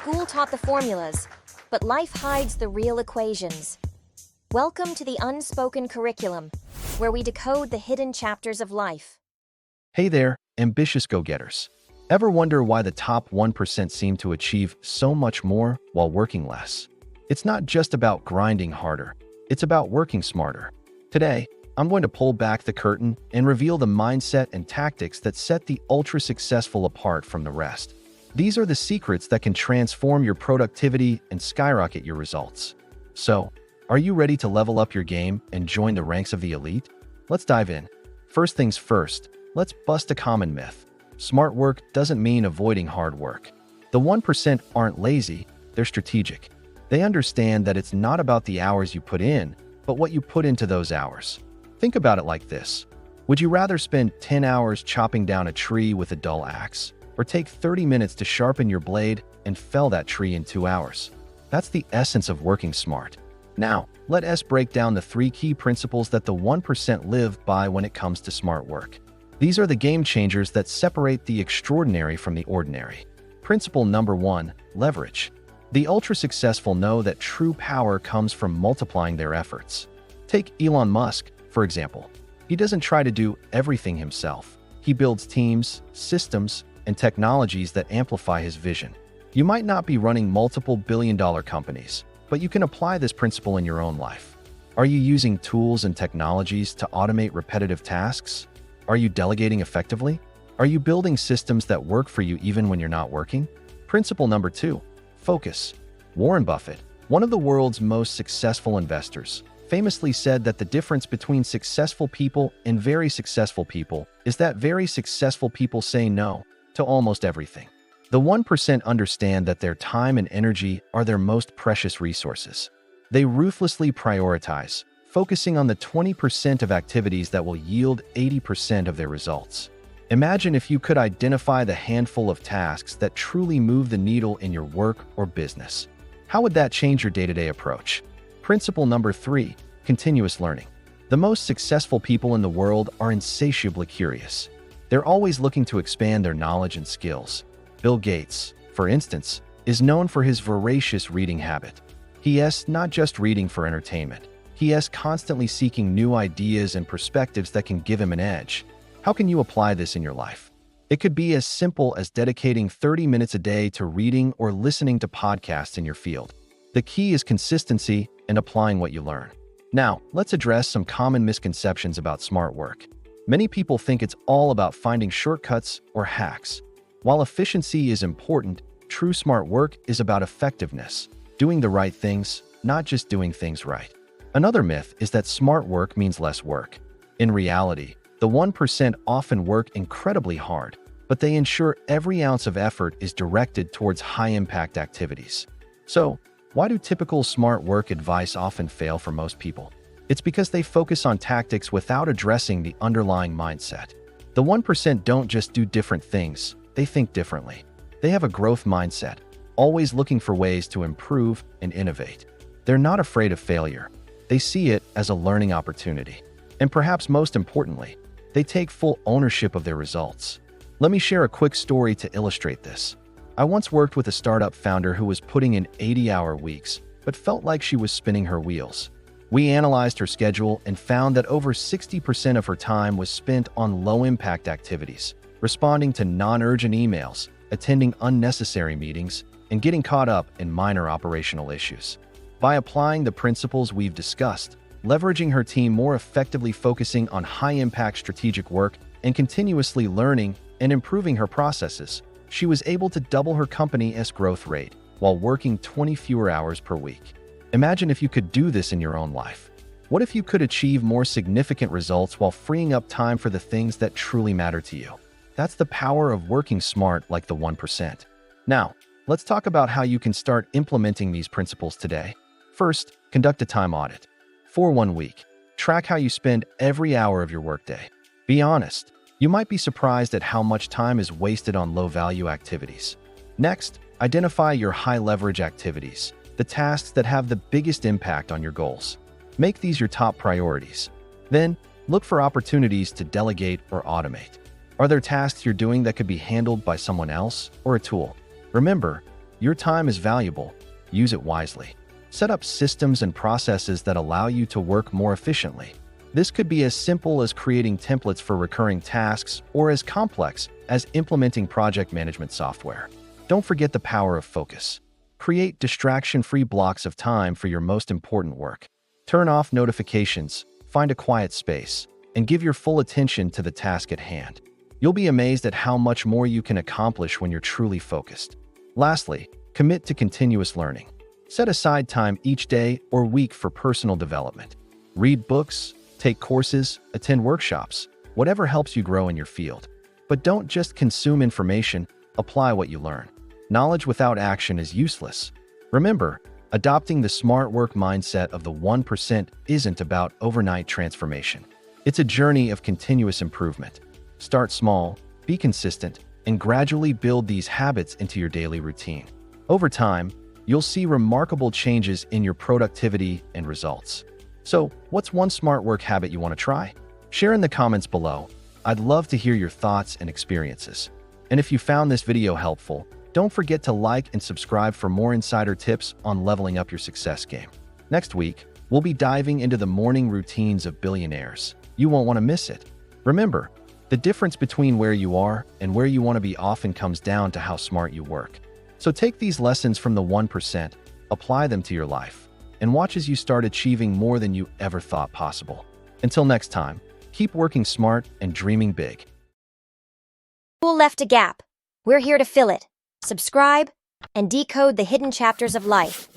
School taught the formulas, but life hides the real equations. Welcome to the unspoken curriculum, where we decode the hidden chapters of life. Hey there, ambitious go-getters. Ever wonder why the top 1% seem to achieve so much more while working less? It's not just about grinding harder, it's about working smarter. Today, I'm going to pull back the curtain and reveal the mindset and tactics that set the ultra-successful apart from the rest. These are the secrets that can transform your productivity and skyrocket your results. So, are you ready to level up your game and join the ranks of the elite? Let's dive in. First things first, let's bust a common myth. Smart work doesn't mean avoiding hard work. The 1% aren't lazy, they're strategic. They understand that it's not about the hours you put in, but what you put into those hours. Think about it like this. Would you rather spend 10 hours chopping down a tree with a dull axe, or take 30 minutes to sharpen your blade and fell that tree in 2 hours? That's the essence of working smart. Now, let us break down the 3 key principles that the 1% live by when it comes to smart work. These are the game changers that separate the extraordinary from the ordinary. Principle number 1, leverage. The ultra-successful know that true power comes from multiplying their efforts. Take Elon Musk, for example. He doesn't try to do everything himself. He builds teams, systems, and technologies that amplify his vision. You might not be running multiple billion-dollar companies, but you can apply this principle in your own life. Are you using tools and technologies to automate repetitive tasks? Are you delegating effectively? Are you building systems that work for you even when you're not working? Principle number 2, focus. Warren Buffett, one of the world's most successful investors, famously said that the difference between successful people and very successful people is that very successful people say no to almost everything. The 1% understand that their time and energy are their most precious resources. They ruthlessly prioritize, focusing on the 20% of activities that will yield 80% of their results. Imagine if you could identify the handful of tasks that truly move the needle in your work or business. How would that change your day-to-day approach? Principle number 3, continuous learning. The most successful people in the world are insatiably curious. They're always looking to expand their knowledge and skills. Bill Gates, for instance, is known for his voracious reading habit. He is not just reading for entertainment. He is constantly seeking new ideas and perspectives that can give him an edge. How can you apply this in your life? It could be as simple as dedicating 30 minutes a day to reading or listening to podcasts in your field. The key is consistency and applying what you learn. Now, let's address some common misconceptions about smart work. Many people think it's all about finding shortcuts or hacks. While efficiency is important, true smart work is about effectiveness, doing the right things, not just doing things right. Another myth is that smart work means less work. In reality, the 1% often work incredibly hard, but they ensure every ounce of effort is directed towards high-impact activities. So, why do typical smart work advice often fail for most people? It's because they focus on tactics without addressing the underlying mindset. The 1% don't just do different things, they think differently. They have a growth mindset, always looking for ways to improve and innovate. They're not afraid of failure. They see it as a learning opportunity. And perhaps most importantly, they take full ownership of their results. Let me share a quick story to illustrate this. I once worked with a startup founder who was putting in 80-hour weeks, but felt like she was spinning her wheels. We analyzed her schedule and found that over 60% of her time was spent on low-impact activities, responding to non-urgent emails, attending unnecessary meetings, and getting caught up in minor operational issues. By applying the principles we've discussed, leveraging her team more effectively, focusing on high-impact strategic work, and continuously learning and improving her processes, she was able to double her company's growth rate while working 20 fewer hours per week. Imagine if you could do this in your own life. What if you could achieve more significant results while freeing up time for the things that truly matter to you? That's the power of working smart like the 1%. Now, let's talk about how you can start implementing these principles today. First, conduct a time audit. For 1 week, track how you spend every hour of your workday. Be honest. You might be surprised at how much time is wasted on low-value activities. Next, identify your high-leverage activities, the tasks that have the biggest impact on your goals. Make these your top priorities. Then, look for opportunities to delegate or automate. Are there tasks you're doing that could be handled by someone else or a tool? Remember, Your time is valuable. Use it wisely. Set up systems and processes that allow you to work more efficiently. This could be as simple as creating templates for recurring tasks or as complex as implementing project management software. Don't forget the power of focus. Create distraction-free blocks of time for your most important work. Turn off notifications, find a quiet space, and give your full attention to the task at hand. You'll be amazed at how much more you can accomplish when you're truly focused. Lastly, commit to continuous learning. Set aside time each day or week for personal development. Read books, take courses, attend workshops, whatever helps you grow in your field. But don't just consume information, apply what you learn. Knowledge without action is useless. Remember, adopting the smart work mindset of the 1% isn't about overnight transformation. It's a journey of continuous improvement. Start small, be consistent, and gradually build these habits into your daily routine. Over time, you'll see remarkable changes in your productivity and results. So, what's one smart work habit you want to try? Share in the comments below. I'd love to hear your thoughts and experiences. And if you found this video helpful, don't forget to like and subscribe for more insider tips on leveling up your success game. Next week, we'll be diving into the morning routines of billionaires. You won't want to miss it. Remember, the difference between where you are and where you want to be often comes down to how smart you work. So take these lessons from the 1%, apply them to your life, and watch as you start achieving more than you ever thought possible. Until next time, keep working smart and dreaming big. Who left a gap? We're here to fill it. Subscribe and decode the hidden chapters of life.